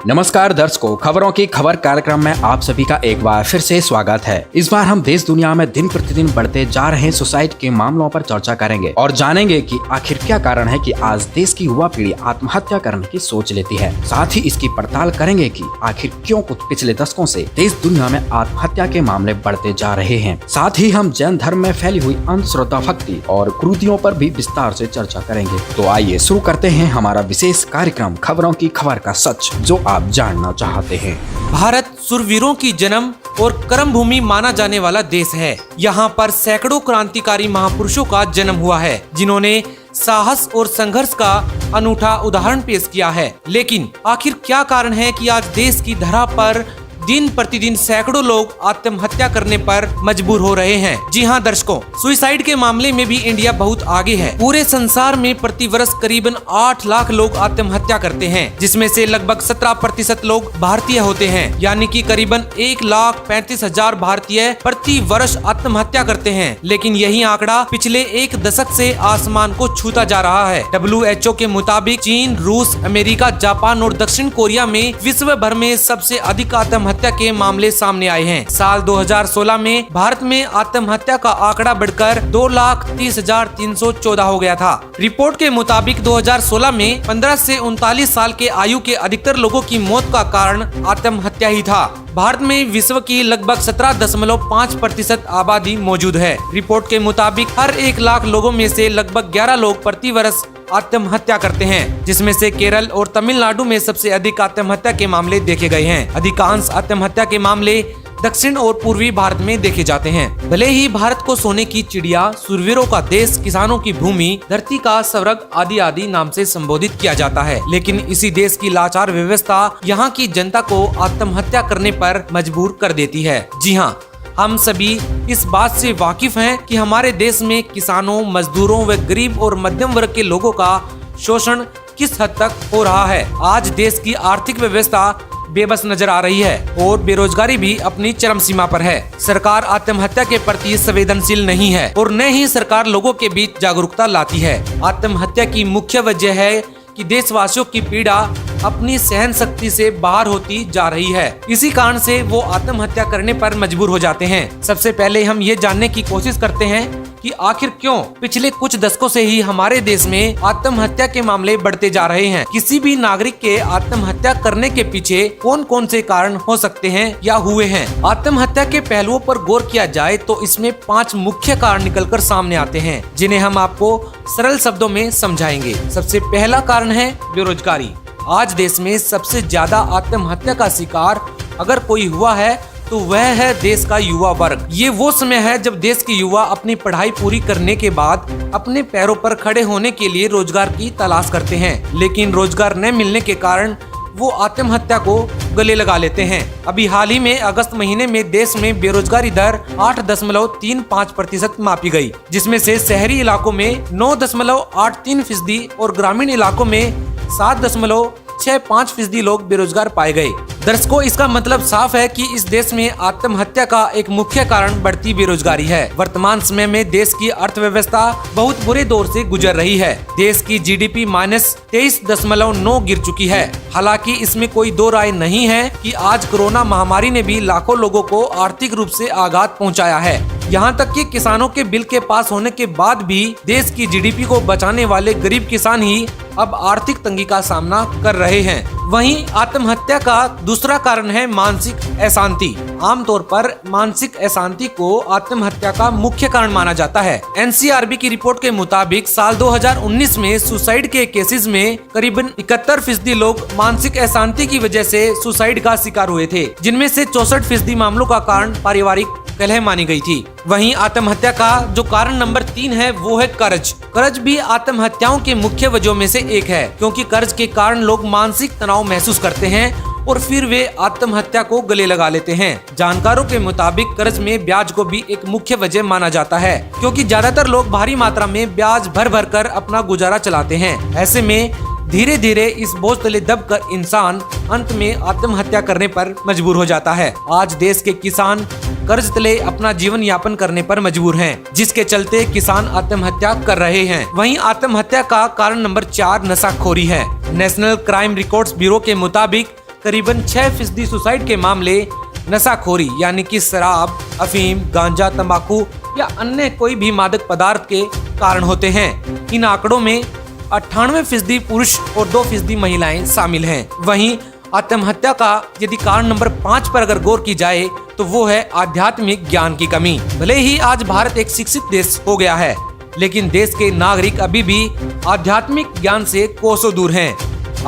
नमस्कार दर्शकों, खबरों की खबर कार्यक्रम में आप सभी का एक बार फिर से स्वागत है। इस बार हम देश दुनिया में दिन प्रतिदिन बढ़ते जा रहे सुसाइड के मामलों पर चर्चा करेंगे और जानेंगे कि आखिर क्या कारण है कि आज देश की युवा पीढ़ी आत्महत्या करने की सोच लेती है। साथ ही इसकी पड़ताल करेंगे कि आखिर क्यों कुछ पिछले दशकों से देश दुनिया में आत्महत्या के मामले बढ़ते जा रहे हैं। साथ ही हम जैन धर्म में फैली हुई अंधश्रद्धा, भक्ति और कुरीतियों पर भी विस्तार से चर्चा करेंगे। तो आइए शुरू करते हैं हमारा विशेष कार्यक्रम खबरों की खबर का सच, जो आप जानना चाहते हैं। भारत शूरवीरों की जन्म और कर्म भूमि माना जाने वाला देश है। यहाँ पर सैकड़ों क्रांतिकारी महापुरुषों का जन्म हुआ है, जिन्होंने साहस और संघर्ष का अनूठा उदाहरण पेश किया है। लेकिन आखिर क्या कारण है कि आज देश की धरा पर दिन प्रतिदिन सैकड़ों लोग आत्महत्या करने पर मजबूर हो रहे हैं। जी हाँ दर्शकों, सुसाइड के मामले में भी इंडिया बहुत आगे है। पूरे संसार में प्रति वर्ष करीबन 8 लाख लोग आत्महत्या करते हैं, जिसमें से लगभग 17% लोग भारतीय होते हैं। यानी कि करीबन 1,35,000 भारतीय प्रति वर्ष आत्महत्या करते हैं। लेकिन यही आंकड़ा पिछले एक दशक से आसमान को छूता जा रहा है। WHO के मुताबिक चीन, रूस, अमेरिका, जापान और दक्षिण कोरिया में विश्व भर में सबसे अधिक आत्महत्या के मामले सामने आए हैं। साल 2016 में भारत में आत्महत्या का आंकड़ा बढ़कर 2,30,314 हो गया था। रिपोर्ट के मुताबिक 2016 में 15 से 39 साल के आयु के अधिकतर लोगों की मौत का कारण आत्महत्या ही था। भारत में विश्व की लगभग 17.5% आबादी मौजूद है। रिपोर्ट के मुताबिक हर 1 लाख लोगों में से लगभग 11 लोग प्रति वर्ष आत्महत्या करते हैं, जिसमें से केरल और तमिलनाडु में सबसे अधिक आत्महत्या के मामले देखे गए हैं। अधिकांश आत्महत्या के मामले दक्षिण और पूर्वी भारत में देखे जाते हैं। भले ही भारत को सोने की चिड़िया, शूरवीरों का देश, किसानों की भूमि, धरती का स्वर्ग आदि आदि नाम से संबोधित किया जाता है, लेकिन इसी देश की लाचार व्यवस्था यहाँ की जनता को आत्महत्या करने पर मजबूर कर देती है। जी हाँ, हम सभी इस बात से वाकिफ हैं कि हमारे देश में किसानों, मजदूरों व गरीब और मध्यम वर्ग के लोगों का शोषण किस हद तक हो रहा है। आज देश की आर्थिक व्यवस्था बेबस नजर आ रही है और बेरोजगारी भी अपनी चरम सीमा पर है। सरकार आत्महत्या के प्रति संवेदनशील नहीं है और न ही सरकार लोगों के बीच जागरूकता लाती है। आत्महत्या की मुख्य वजह है कि देशवासियों की पीड़ा अपनी सहन शक्ति से बाहर होती जा रही है। इसी कारण से वो आत्महत्या करने पर मजबूर हो जाते हैं। सबसे पहले हम ये जानने की कोशिश करते हैं कि आखिर क्यों पिछले कुछ दशकों से ही हमारे देश में आत्महत्या के मामले बढ़ते जा रहे हैं। किसी भी नागरिक के आत्महत्या करने के पीछे कौन कौन से कारण हो सकते हैं या हुए हैं। आत्महत्या के पहलुओं पर गौर किया जाए तो इसमें 5 मुख्य कारण निकलकर सामने आते हैं, जिन्हें हम आपको सरल शब्दों में समझाएंगे। सबसे पहला कारण है बेरोजगारी। आज देश में सबसे ज्यादा आत्महत्या का शिकार अगर कोई हुआ है तो वह है देश का युवा वर्ग। ये वो समय है जब देश के युवा अपनी पढ़ाई पूरी करने के बाद अपने पैरों पर खड़े होने के लिए रोजगार की तलाश करते हैं, लेकिन रोजगार न मिलने के कारण वो आत्महत्या को गले लगा लेते हैं। अभी हाल ही में अगस्त महीने में देश में बेरोजगारी दर 8.35% मापी गई, जिसमें से शहरी इलाकों में 9.83% और ग्रामीण इलाकों में 7.65% लोग बेरोजगार पाए गए। दर्शकों, इसका मतलब साफ है कि इस देश में आत्महत्या का एक मुख्य कारण बढ़ती बेरोजगारी है। वर्तमान समय में देश की अर्थव्यवस्था बहुत बुरे दौर से गुजर रही है। देश की GDP -23.9 गिर चुकी है। हालांकि इसमें कोई दो राय नहीं है कि आज कोरोना महामारी ने भी लाखों लोगों को आर्थिक रूप से आघात पहुंचाया है। यहाँ तक कि किसानों के बिल के पास होने के बाद भी देश की GDP को बचाने वाले गरीब किसान ही अब आर्थिक तंगी का सामना कर रहे हैं। वहीं आत्महत्या का दूसरा कारण है मानसिक अशांति। आमतौर पर मानसिक अशांति को आत्महत्या का मुख्य कारण माना जाता है। NCRB की रिपोर्ट के मुताबिक साल 2019 में सुसाइड के केसेस में करीबन 71% लोग मानसिक अशांति की वजह से सुसाइड का शिकार हुए थे, जिनमें से 64% मामलों का कारण पारिवारिक कलह मानी गई थी। वहीं आत्महत्या का जो कारण नंबर 3 है वो है कर्ज। कर्ज भी आत्महत्याओं के मुख्य वजहों में से एक है, क्योंकि कर्ज के कारण लोग मानसिक तनाव महसूस करते हैं और फिर वे आत्महत्या को गले लगा लेते हैं। जानकारों के मुताबिक कर्ज में ब्याज को भी एक मुख्य वजह माना जाता है, क्योंकि ज्यादातर लोग भारी मात्रा में ब्याज भर भर कर अपना गुजारा चलाते हैं। ऐसे में धीरे धीरे इस बोझ तले दबकर इंसान अंत में आत्महत्या करने पर मजबूर हो जाता है। आज देश के किसान कर्ज तले अपना जीवन यापन करने पर मजबूर हैं, जिसके चलते किसान आत्महत्या कर रहे हैं। वहीं आत्महत्या का कारण नंबर 4 नशाखोरी है। नेशनल क्राइम रिकॉर्ड्स ब्यूरो के मुताबिक करीबन 6% सुसाइड के मामले नशाखोरी यानी कि शराब, अफीम, गांजा, तंबाकू या अन्य कोई भी मादक पदार्थ के कारण होते हैं। इन आंकड़ों में 98% पुरुष और 2% महिलाएं शामिल हैं। वहीं आत्महत्या का यदि कारण नंबर 5 पर अगर गौर की जाए तो वो है आध्यात्मिक ज्ञान की कमी। भले ही आज भारत एक शिक्षित देश हो गया है, लेकिन देश के नागरिक अभी भी आध्यात्मिक ज्ञान से कोसों दूर हैं।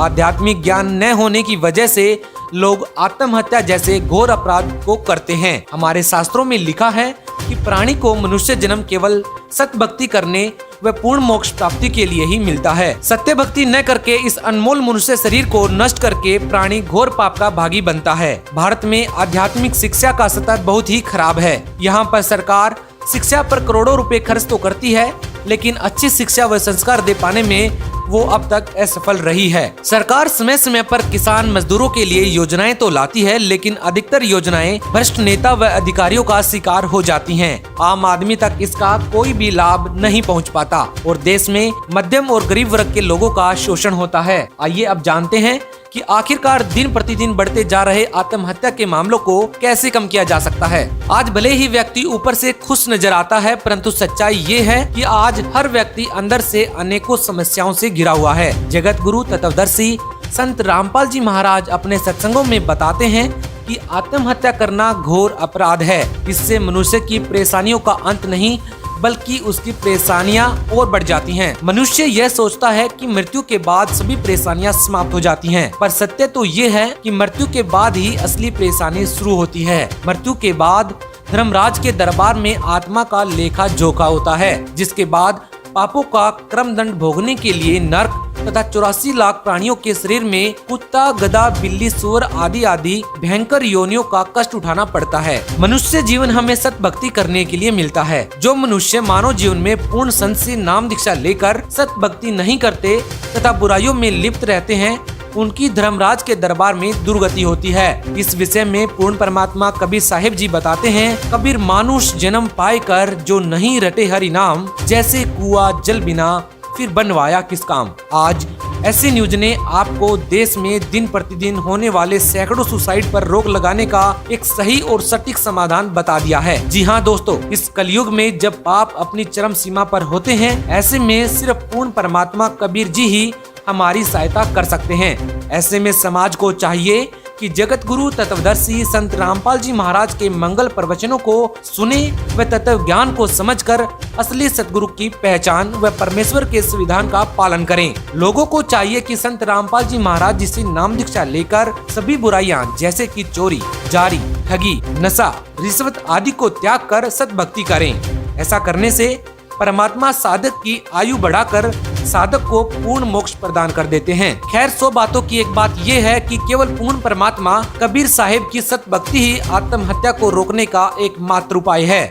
आध्यात्मिक ज्ञान न होने की वजह से लोग आत्महत्या जैसे घोर अपराध को करते हैं। हमारे शास्त्रों में लिखा है कि प्राणी को मनुष्य जन्म केवल सत्य भक्ति करने व पूर्ण मोक्ष प्राप्ति के लिए ही मिलता है। सत्य भक्ति न करके इस अनमोल मनुष्य शरीर को नष्ट करके प्राणी घोर पाप का भागी बनता है। भारत में आध्यात्मिक शिक्षा का स्तर बहुत ही खराब है। यहाँ पर सरकार शिक्षा पर करोड़ों रुपए खर्च तो करती है, लेकिन अच्छी शिक्षा व संस्कार दे पाने में वो अब तक असफल रही है। सरकार समय समय पर किसान मजदूरों के लिए योजनाएं तो लाती है, लेकिन अधिकतर योजनाएं भ्रष्ट नेता व अधिकारियों का शिकार हो जाती हैं। आम आदमी तक इसका कोई भी लाभ नहीं पहुंच पाता और देश में मध्यम और गरीब वर्ग के लोगों का शोषण होता है। आइए अब जानते हैं कि आखिरकार दिन प्रतिदिन बढ़ते जा रहे आत्महत्या के मामलों को कैसे कम किया जा सकता है। आज भले ही व्यक्ति ऊपर से खुश नजर आता है, परंतु सच्चाई ये है कि आज हर व्यक्ति अंदर से अनेकों समस्याओं से घिरा हुआ है। जगत गुरु तत्वदर्शी संत रामपाल जी महाराज अपने सत्संगों में बताते हैं कि आत्महत्या करना घोर अपराध है। इससे मनुष्य की परेशानियों का अंत नहीं बल्कि उसकी परेशानियां और बढ़ जाती हैं। मनुष्य यह सोचता है कि मृत्यु के बाद सभी परेशानियां समाप्त हो जाती हैं, पर सत्य तो ये है कि मृत्यु के बाद ही असली परेशानी शुरू होती है। मृत्यु के बाद धर्मराज के दरबार में आत्मा का लेखा जोखा होता है, जिसके बाद पापों का क्रमदंड भोगने के लिए नर्क तथा 84 लाख प्राणियों के शरीर में कुत्ता, गधा, बिल्ली, सुअर आदि आदि भयंकर योनियों का कष्ट उठाना पड़ता है। मनुष्य जीवन हमें सत भक्ति करने के लिए मिलता है। जो मनुष्य मानव जीवन में पूर्ण संत से नाम दीक्षा लेकर सत भक्ति नहीं करते तथा बुराइयों में लिप्त रहते हैं, उनकी धर्मराज के दरबार में दुर्गति होती है। इस विषय में पूर्ण परमात्मा कबीर साहिब जी बताते हैं, कबीर मानुष जन्म पाए कर जो नहीं रटे हरि नाम, जैसे कुआ जल बिना फिर बनवाया किस काम। आज ऐसी न्यूज ने आपको देश में दिन प्रतिदिन होने वाले सैकड़ों सुसाइड पर रोक लगाने का एक सही और सटीक समाधान बता दिया है। जी हाँ दोस्तों, इस कलयुग में जब पाप अपनी चरम सीमा पर होते हैं, ऐसे में सिर्फ पूर्ण परमात्मा कबीर जी ही हमारी सहायता कर सकते हैं। ऐसे में समाज को चाहिए कि जगत गुरु तत्वदर्शी संत रामपाल जी महाराज के मंगल प्रवचनों को सुने व तत्व ज्ञान को समझकर असली सतगुरु की पहचान व परमेश्वर के संविधान का पालन करें। लोगों को चाहिए कि संत रामपाल जी महाराज जी से नाम दीक्षा लेकर सभी बुराइयां जैसे कि चोरी, जारी, ठगी, नशा, रिश्वत आदि को त्याग कर सत भक्ति करें। ऐसा करने से परमात्मा साधक की आयु बढ़ाकर साधक को पूर्ण मोक्ष प्रदान कर देते हैं। खैर, 100 बातों की एक बात यह है कि केवल पूर्ण परमात्मा कबीर साहिब की सत भक्ति ही आत्महत्या को रोकने का एकमात्र उपाय है।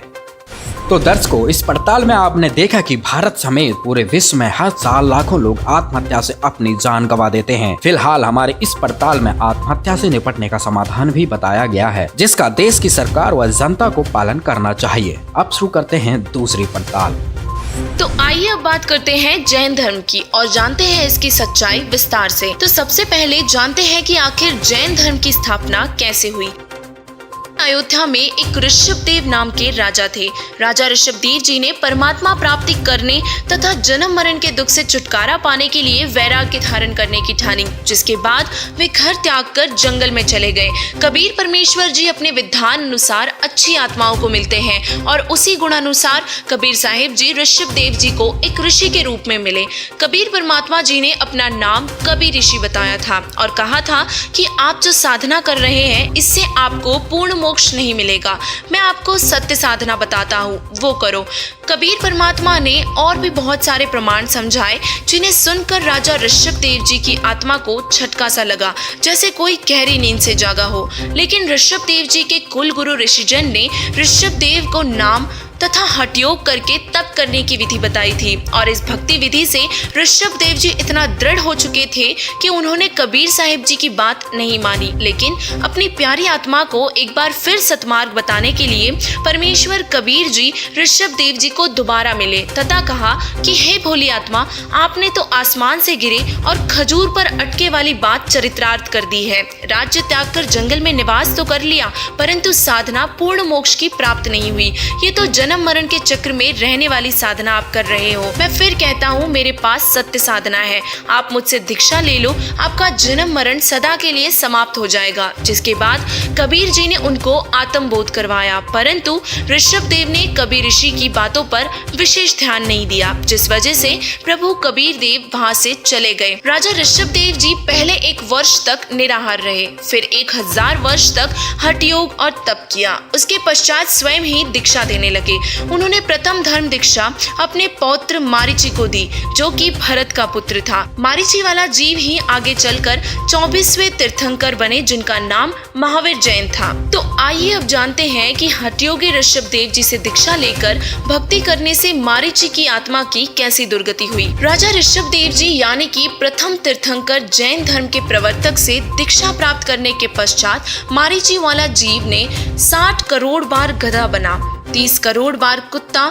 तो दर्शकों, इस पड़ताल में आपने देखा कि भारत समेत पूरे विश्व में हर साल लाखों लोग आत्महत्या से अपनी जान गंवा देते हैं। फिलहाल हमारे इस पड़ताल में आत्महत्या से निपटने का समाधान भी बताया गया है, जिसका देश की सरकार व जनता को पालन करना चाहिए। अब शुरू करते हैं दूसरी पड़ताल। तो आइए अब बात करते हैं जैन धर्म की और जानते हैं इसकी सच्चाई विस्तार से। तो सबसे पहले जानते हैं कि आखिर जैन धर्म की स्थापना कैसे हुई। अयोध्या में एक ऋषभदेव नाम के राजा थे। राजा ऋषभदेव जी ने परमात्मा प्राप्ति करने तथा जन्म मरण के दुख से छुटकारा पाने के लिए वैराग्य धारण करने की ठानी, जिसके बाद वे घर त्याग कर जंगल में चले गए। कबीर परमेश्वर जी अपने विधान अनुसार अच्छी आत्माओं को मिलते हैं और उसी गुण अनुसार कबीर साहिब जी ऋषभदेव जी को एक ऋषि के रूप में मिले। कबीर परमात्मा जी ने अपना नाम कबीर ऋषि बताया था और कहा था कि आप जो साधना कर रहे हैं इससे आपको पूर्ण मोक्ष नहीं मिलेगा। मैं आपको सत्य साधना बताता हूँ, वो करो। कबीर परमात्मा ने और भी बहुत सारे प्रमाण समझाए, जिन्हें सुनकर राजा ऋषभदेव जी की आत्मा को झटका सा लगा, जैसे कोई गहरी नींद से जागा हो। लेकिन ऋषभदेव जी के कुल गुरु ऋषिजन ने ऋषभदेव को नाम तथा हठयोग करके तप करने की विधि बताई थी। और इस भक्ति विधि से ऋषभ देव जी इतना दृढ़ हो चुके थे कि उन्होंने कबीर साहिब जी की बात नहीं मानी, लेकिन अपनी प्यारी आत्मा को एक बार फिर सतमार्ग बताने के लिए परमेश्वर कबीर जी ऋषभ देव जी को दोबारा मिले तथा कहा कि हे भोली आत्मा, आपने तो आसमान से गिरे और खजूर पर अटके वाली बात चरितार्थ कर दी है। राज्य त्याग कर जंगल में निवास तो कर लिया, परंतु साधना पूर्ण मोक्ष की प्राप्त नहीं हुई। ये तो जन्म मरण के चक्र में रहने वाली साधना आप कर रहे हो। मैं फिर कहता हूँ, मेरे पास सत्य साधना है, आप मुझसे दीक्षा ले लो, आपका जन्म मरण सदा के लिए समाप्त हो जाएगा। जिसके बाद कबीर जी ने उनको आत्मबोध करवाया, परंतु ऋषभ देव ने कबीर ऋषि की बातों पर विशेष ध्यान नहीं दिया, जिस वजह से प्रभु कबीर देव वहाँ से चले गए। राजा ऋषभ देव जी पहले 1 वर्ष तक निराहार रहे, फिर 1000 वर्ष तक हठयोग और तप किया। उसके पश्चात स्वयं ही दीक्षा देने लगे। उन्होंने प्रथम धर्म दीक्षा अपने पौत्र मारीची को दी, जो कि भरत का पुत्र था। मारीची वाला जीव ही आगे चलकर 24वें तीर्थंकर बने, जिनका नाम महावीर जैन था। तो आइए अब जानते हैं कि हठयोगी ऋषभ देव जी से दीक्षा लेकर भक्ति करने से मारीची की आत्मा की कैसी दुर्गति हुई। राजा ऋषभ देव जी यानी कि प्रथम तीर्थंकर जैन धर्म के प्रवर्तक से दीक्षा प्राप्त करने के पश्चात मारीची वाला जीव ने 60 करोड़ बार गधा बना, 30 करोड़ बार कुत्ता,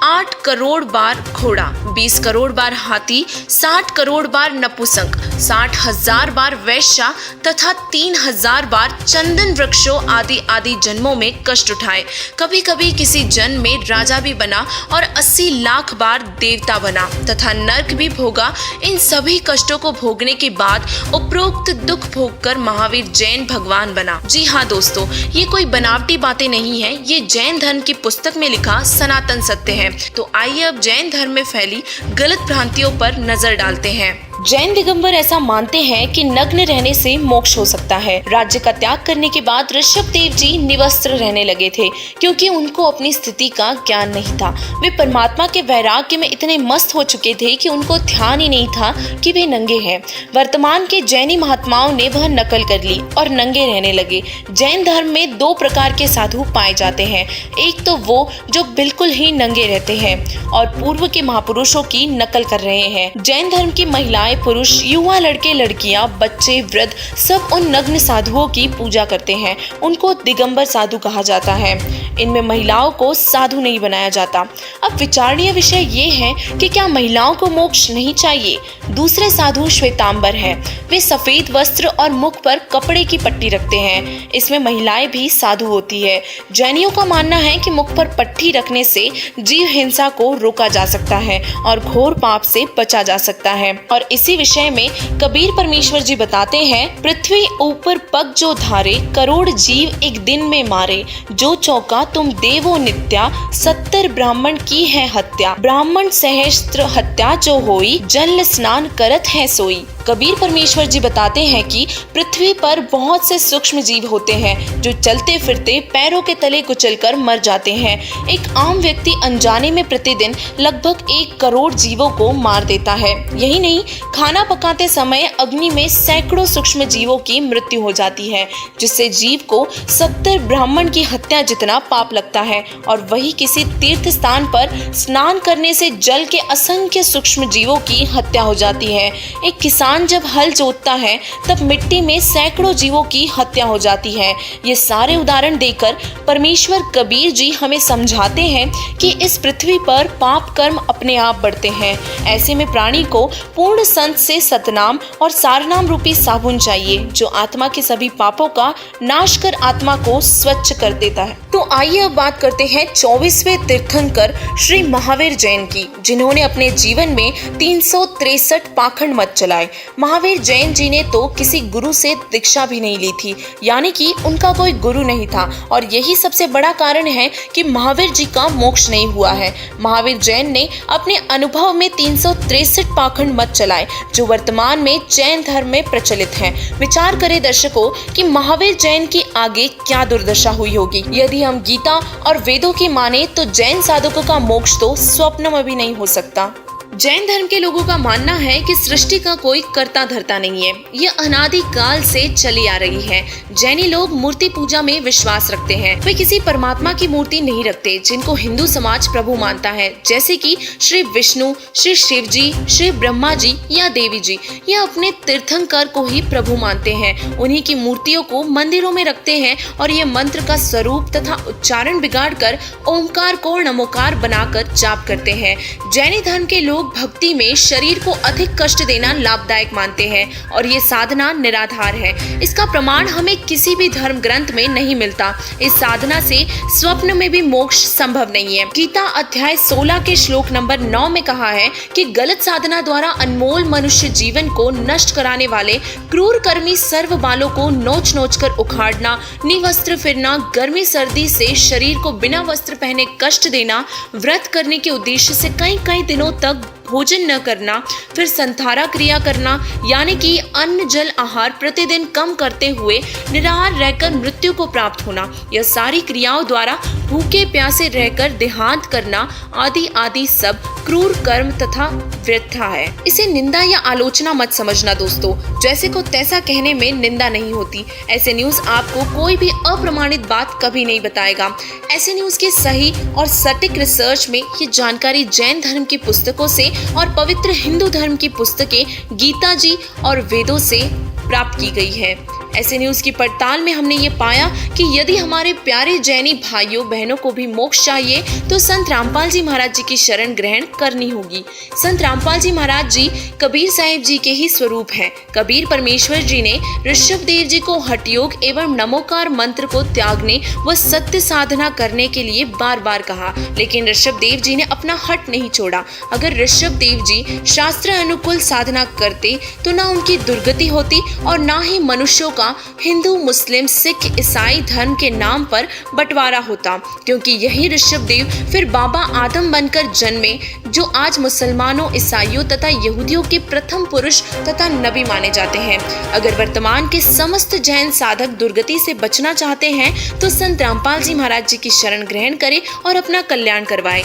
8 करोड़ बार घोड़ा, 20 करोड़ बार हाथी, 60 करोड़ बार नपुंसक, 60,000 बार वैश्या तथा 3,000 बार चंदन वृक्षों आदि आदि जन्मों में कष्ट उठाए। कभी कभी किसी जन्म में राजा भी बना और 80 लाख बार देवता बना तथा नर्क भी भोगा। इन सभी कष्टों को भोगने के बाद उपरोक्त दुख भोगकर महावीर जैन भगवान बना। जी हाँ दोस्तों, ये कोई बनावटी बातें नहीं है, ये जैन धर्म की पुस्तक में लिखा सनातन सत्य है। तो आइए अब जैन धर्म में फैली गलत भ्रांतियों पर नजर डालते हैं। जैन दिगंबर ऐसा मानते हैं कि नग्न रहने से मोक्ष हो सकता है। राज्य का त्याग करने के बाद ऋषभ देव जी निवस्त्र रहने लगे थे, क्योंकि उनको अपनी स्थिति का ज्ञान नहीं था। वे परमात्मा के वैराग्य में इतने मस्त हो चुके थे कि उनको ध्यान ही नहीं था कि वे नंगे हैं। वर्तमान के जैनी महात्माओं ने वह नकल कर ली और नंगे रहने लगे। जैन धर्म में 2 प्रकार के साधु पाए जाते हैं। एक तो वो जो बिल्कुल ही नंगे रहते हैं और पूर्व के महापुरुषों की नकल कर रहे हैं। जैन धर्म की महिलाएं, पुरुष, युवा, लड़के, लड़कियां, बच्चे, वृद्ध सब उन नग्न साधुओं की पूजा करते हैं। उनको दिगंबर साधु कहा जाता है। इनमें महिलाओं को साधु नहीं बनाया जाता। अब विचारणीय विषय ये है कि क्या महिलाओं को मोक्ष नहीं चाहिए? दूसरे साधु श्वेतांबर हैं। वे सफेद वस्त्र और मुख पर कपड़े की पट्टी रखते हैं। इसमें महिलाएं भी साधु होती है। जैनियों का मानना है कि मुख पर पट्टी रखने से जीव हिंसा को रोका जा सकता है और घोर पाप से बचा जा सकता है। और इसी विषय में कबीर परमेश्वर जी बताते हैं, पृथ्वी ऊपर पग जो धारे, करोड़ जीव एक दिन में मारे। जो चौका तुम देवो नित्या, 70 ब्राह्मण की है हत्या। ब्राह्मण सहस्त्र हत्या जो होई, जल स्नान करत है सोई। कबीर परमेश्वर जी बताते हैं कि पृथ्वी पर बहुत से सूक्ष्म जीव होते हैं जो चलते फिरते पैरों के तले कुचलकर मर जाते हैं। एक आम व्यक्ति अनजाने में प्रतिदिन लगभग 1 करोड़ जीवों को मार देता है। यही नहीं, खाना पकाते समय अग्नि में सैकड़ों सूक्ष्म जीवों की मृत्यु हो जाती है, जिससे जीव को 70 ब्राह्मण की हत्या जितना पाप लगता है। और वही किसी तीर्थ स्थान पर स्नान करने से जल के असंख्य सूक्ष्म जीवों की हत्या हो जाती है। एक किसान जब हल जोतता है तब मिट्टी में सैकड़ों जीवों की हत्या हो जाती है। ये सारे उदाहरण देकर परमेश्वर कबीर जी हमें समझाते हैं कि इस पृथ्वी पर पाप कर्म अपने आप बढ़ते हैं। ऐसे में प्राणी को पूर्ण संत से सतनाम और सारनाम रूपी साबुन चाहिए, जो आत्मा के सभी पापों का नाश कर आत्मा को स्वच्छ कर देता है। तो आइए अब बात करते हैं 24वें तीर्थंकर श्री महावीर जैन की, जिन्होंने अपने जीवन में 363 पाखंड मत चलाए। महावीर जैन जी ने तो किसी गुरु से दीक्षा भी नहीं ली थी, यानी कि उनका कोई गुरु नहीं था। और यही सबसे बड़ा कारण है कि महावीर जी का मोक्ष नहीं हुआ है। महावीर जैन ने अपने अनुभव में 363 पाखंड मत चलाए, जो वर्तमान में जैन धर्म में प्रचलित हैं। विचार करें दर्शकों कि महावीर जैन की आगे क्या दुर्दशा हुई होगी। यदि हम गीता और वेदों की माने तो जैन साधकों का मोक्ष तो स्वप्न में भी नहीं हो सकता। जैन धर्म के लोगों का मानना है कि सृष्टि का कोई कर्ता धर्ता नहीं है, यह अनादि काल से चली आ रही है। जैनी लोग मूर्ति पूजा में विश्वास रखते हैं। वे किसी परमात्मा की मूर्ति नहीं रखते जिनको हिंदू समाज प्रभु मानता है, जैसे कि श्री विष्णु, श्री शिव जी, श्री ब्रह्मा जी या देवी जी। यह अपने तीर्थंकर को ही प्रभु मानते हैं। उन्हीं की मूर्तियों को मंदिरों में रखते हैं और ये मंत्र का स्वरूप तथा उच्चारण बिगाड़कर ओमकार को नमोकार बनाकर जाप करते हैं। जैनी धर्म के लोग भक्ति में शरीर को अधिक कष्ट देना लाभदायक मानते हैं और ये साधना निराधार है। इसका प्रमाण हमें किसी भी धर्म ग्रंथ में नहीं मिलता। इस साधना से स्वप्न में भी मोक्ष संभव नहीं है। गीता अध्याय 16 के श्लोक नंबर 9 में कहा है कि गलत साधना द्वारा अनमोल मनुष्य जीवन को नष्ट कराने वाले क्रूर कर्मी सर्व बालों को नोच नोच कर उखाड़ना, निवस्त्र फिरना, गर्मी सर्दी से शरीर को बिना वस्त्र पहने कष्ट देना, व्रत करने के उद्देश्य से कई कई दिनों तक भोजन न करना, फिर संधारा क्रिया करना यानी कि अन्न जल आहार प्रतिदिन कम करते हुए निराहार रहकर मृत्यु को प्राप्त होना, यह सारी क्रियाओं द्वारा भूखे प्यासे रहकर देहांत करना आदि आदि सब क्रूर कर्म तथा वृथा है। इसे निंदा या आलोचना मत समझना दोस्तों, जैसे को तैसा कहने में निंदा नहीं होती। ऐसे न्यूज आपको कोई भी अप्रमाणित बात कभी नहीं बताएगा। ऐसे न्यूज के सही और सटीक रिसर्च में ये जानकारी जैन धर्म की पुस्तकों से और पवित्र हिंदू धर्म की पुस्तकें गीता जी और वेदों से प्राप्त की गई है। ऐसे न्यूज की पड़ताल में हमने ये पाया कि यदि हमारे प्यारे जैनी भाइयों बहनों को भी मोक्ष चाहिए तो संत रामपाल जी महाराज जी की शरण ग्रहण करनी होगी। संत रामपाल जी महाराज जी कबीर साहिब जी के ही स्वरूप हैं। कबीर परमेश्वर जी ने ऋषभ देव जी को हठयोग एवं नमोकार मंत्र को त्यागने व सत्य साधना करने के लिए बार बार कहा, लेकिन ऋषभ देव जी ने अपना हट नहीं छोड़ा। अगर ऋषभ देव जी शास्त्र अनुकूल साधना करते तो ना उनकी दुर्गति होती और ना ही मनुष्यों का हिंदू, मुस्लिम, सिख, ईसाई धर्म के नाम पर बंटवारा होता, क्योंकि यही ऋषभ देव फिर बाबा आदम बनकर जन्मे, जो आज मुसलमानों, ईसाइयों तथा यहूदियों के प्रथम पुरुष तथा नबी माने जाते हैं। अगर वर्तमान के समस्त जैन साधक दुर्गति से बचना चाहते हैं तो संत रामपाल जी महाराज जी की शरण ग्रहण करें और अपना कल्याण करवाएं।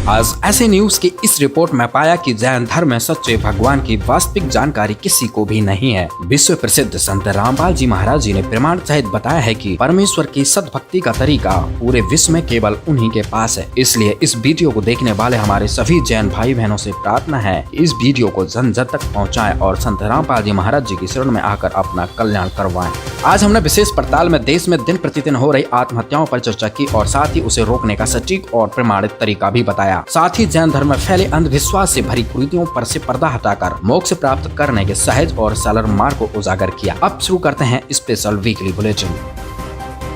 आज ऐसे न्यूज की इस रिपोर्ट में पाया कि जैन धर्म में सच्चे भगवान की वास्तविक जानकारी किसी को भी नहीं है। विश्व प्रसिद्ध संत रामपाल जी महाराज जी ने प्रमाण सहित बताया है कि परमेश्वर की सद्भक्ति का तरीका पूरे विश्व में केवल उन्हीं के पास है। इसलिए इस वीडियो को देखने वाले हमारे सभी जैन भाई बहनों से प्रार्थना है, इस वीडियो को जन जन तक पहुँचाएं और संत रामपाल जी महाराज जी की शरण में आकर अपना कल्याण करवाएं। आज हमने विशेष पड़ताल में देश में दिन प्रतिदिन हो रही आत्महत्याओं पर चर्चा की और साथ ही उसे रोकने का सटीक और प्रमाणित तरीका भी बताया। साथ ही जैन धर्म में फैले अंधविश्वास से भरी कुरीतियों पर से पर्दा हटाकर मोक्ष प्राप्त करने के सहज और सरल मार्ग को उजागर किया। अब शुरू करते हैं स्पेशल वीकली बुलेटिन।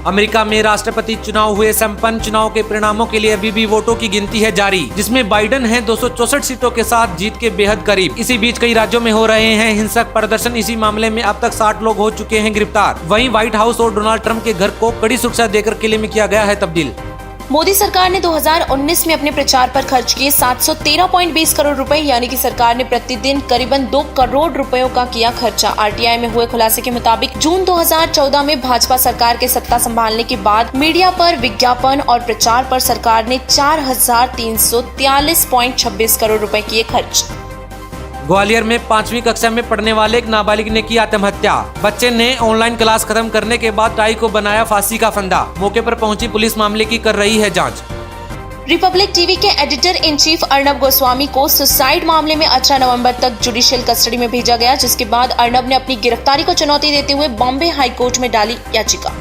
अमेरिका में राष्ट्रपति चुनाव हुए। संपन्न चुनाव के परिणामों के लिए अभी भी वोटों की गिनती है जारी, जिसमें बाइडेन है 264 सीटों के साथ जीत के बेहद करीब। इसी बीच कई राज्यों में हो रहे हैं हिंसक प्रदर्शन। इसी मामले में अब तक 60 लोग हो चुके हैं गिरफ्तार। वहीं व्हाइट हाउस और डोनाल्ड ट्रंप के घर को कड़ी सुरक्षा देकर किले में किया गया है तब्दील। मोदी सरकार ने 2019 में अपने प्रचार पर खर्च किए 713.20 करोड़ रुपए, यानी कि सरकार ने प्रतिदिन करीबन 2 करोड़ रुपयों का किया खर्चा। आरटीआई में हुए खुलासे के मुताबिक जून 2014 में भाजपा सरकार के सत्ता संभालने के बाद मीडिया पर विज्ञापन और प्रचार पर सरकार ने 4,343.26 करोड़ रुपए किए खर्च। ग्वालियर में 5वीं कक्षा में पढ़ने वाले एक नाबालिग ने की आत्महत्या। बच्चे ने ऑनलाइन क्लास खत्म करने के बाद टाई को बनाया फांसी का फंदा। मौके पर पहुंची पुलिस मामले की कर रही है जांच। रिपब्लिक टीवी के editor in chief Arnab Goswami को सुसाइड मामले में 18 नवंबर तक जुडिशियल कस्टडी में भेजा गया, जिसके बाद अर्नब ने अपनी गिरफ्तारी को चुनौती देते हुए बॉम्बे हाई कोर्ट में डाली याचिका।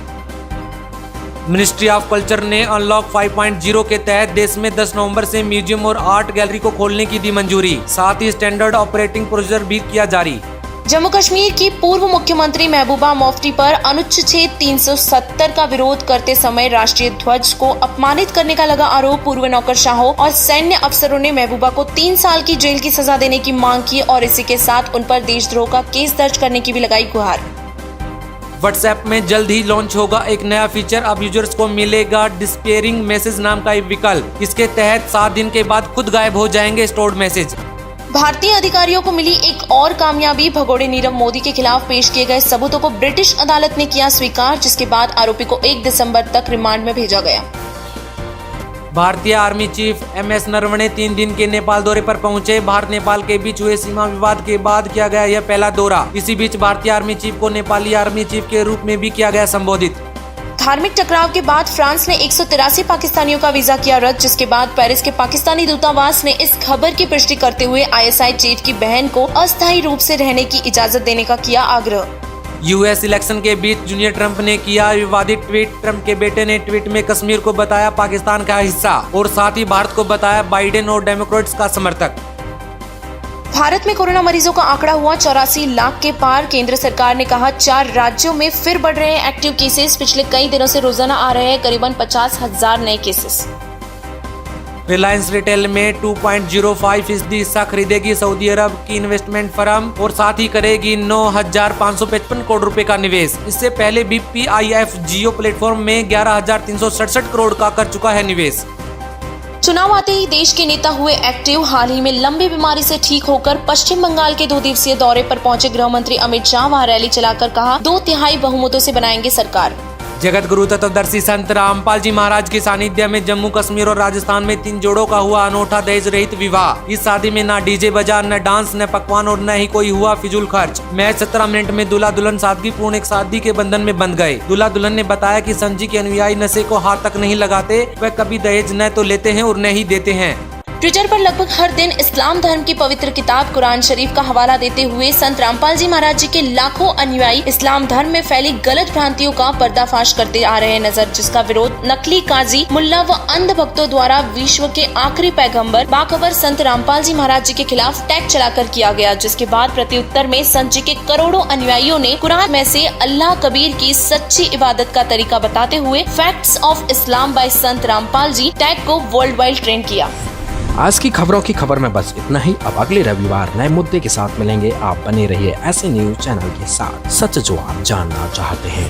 मिनिस्ट्री ऑफ कल्चर ने अनलॉक 5.0 के तहत देश में 10 नवंबर से म्यूजियम और आर्ट गैलरी को खोलने की दी मंजूरी। साथ ही स्टैंडर्ड ऑपरेटिंग प्रोसीजर भी किया जारी। जम्मू कश्मीर की पूर्व मुख्यमंत्री महबूबा मुफ्ती पर अनुच्छेद 370 का विरोध करते समय राष्ट्रीय ध्वज को अपमानित करने का लगा आरोप। पूर्व नौकरशाहों और सैन्य अफसरों ने महबूबा को 3 साल की जेल की सजा देने की मांग की और इसी के साथ उन पर देशद्रोह का केस दर्ज करने की भी लगाई गुहार। व्हाट्सएप में जल्द ही लॉन्च होगा एक नया फीचर। अब यूजर्स को मिलेगा डिस्पेयरिंग मैसेज नाम का एक विकल्प। इसके तहत 7 दिन के बाद खुद गायब हो जाएंगे स्टोर्ड मैसेज। भारतीय अधिकारियों को मिली एक और कामयाबी। भगोड़े नीरव मोदी के खिलाफ पेश किए गए सबूतों को ब्रिटिश अदालत ने किया स्वीकार, जिसके बाद आरोपी को 1 दिसंबर तक रिमांड में भेजा गया। भारतीय आर्मी चीफ MS नरवणे 3 दिन के नेपाल दौरे पर पहुंचे। भारत नेपाल के बीच हुए सीमा विवाद के बाद किया गया यह पहला दौरा। इसी बीच भारतीय आर्मी चीफ को नेपाली आर्मी चीफ के रूप में भी किया गया संबोधित। धार्मिक टकराव के बाद फ्रांस ने 183 पाकिस्तानियों का वीजा किया रद्द, जिसके बाद पेरिस के पाकिस्तानी दूतावास ने इस खबर की पुष्टि करते हुए ISI चीफ की बहन को अस्थायी रूप से रहने की इजाजत देने का किया आग्रह। US इलेक्शन के बीच जूनियर ट्रंप ने किया विवादित ट्वीट। ट्रंप के बेटे ने ट्वीट में कश्मीर को बताया पाकिस्तान का हिस्सा और साथ ही भारत को बताया बाइडेन और डेमोक्रेट्स का समर्थक। भारत में कोरोना मरीजों का आंकड़ा हुआ 84 लाख के पार। केंद्र सरकार ने कहा 4 राज्यों में फिर बढ़ रहे हैं एक्टिव केसेस। पिछले कई दिनों से रोजाना आ रहे हैं करीबन 50,000 नए केसेस। रिलायंस रिटेल में 2.05% हिस्सा खरीदेगी सऊदी अरब की इन्वेस्टमेंट फर्म और साथ ही करेगी 9,555 करोड़ रुपए का निवेश। इससे पहले भी PIF जियो प्लेटफॉर्म में 11,367 करोड़ का कर चुका है निवेश। चुनाव आते ही देश के नेता हुए एक्टिव। हाल ही में लंबी बीमारी से ठीक होकर पश्चिम बंगाल के 2 दिवसीय दौरे पर पहुंचे गृह मंत्री अमित शाह वहां रैली चलाकर कहा 2/3 बहुमतों से बनाएंगे सरकार। जगत गुरु तत्वदर्शी संत रामपाल जी महाराज के सानिध्य में जम्मू कश्मीर और राजस्थान में 3 जोड़ों का हुआ अनोखा दहेज रहित विवाह। इस शादी में न डीजे बजा, न डांस, न पकवान और न ही कोई हुआ फिजूल खर्च। महज 17 मिनट में दूल्हा दुल्हन सादगीपूर्ण एक शादी के बंधन में बंध गए। दूल्हा दुल्हन ने बताया कि संत जी के अनुयायी नशे को हाथ तक नहीं लगाते, वह कभी दहेज न तो लेते हैं और न ही देते हैं। ट्विटर पर लगभग हर दिन इस्लाम धर्म की पवित्र किताब कुरान शरीफ का हवाला देते हुए संत रामपाल जी महाराज जी के लाखों अनुयायी इस्लाम धर्म में फैली गलत भ्रांतियों का पर्दाफाश करते आ रहे हैं नजर, जिसका विरोध नकली काजी, मुल्ला व अंध भक्तों द्वारा विश्व के आखिरी पैगंबर बाखबर संत रामपाल जी महाराज जी के खिलाफ टैग चलाकर किया गया। जिसके बाद प्रत्युत्तर में संत जी के करोड़ों अनुयायियों ने कुरान में से अल्लाह कबीर की सच्ची इबादत का तरीका बताते हुए facts of Islam by Sant Rampal ji tag को वर्ल्ड वाइड ट्रेंड किया। आज की खबरों की खबर में बस इतना ही। अब अगले रविवार नए मुद्दे के साथ मिलेंगे। आप बने रहिए ऐसे न्यूज चैनल के साथ, सच जो आप जानना चाहते हैं।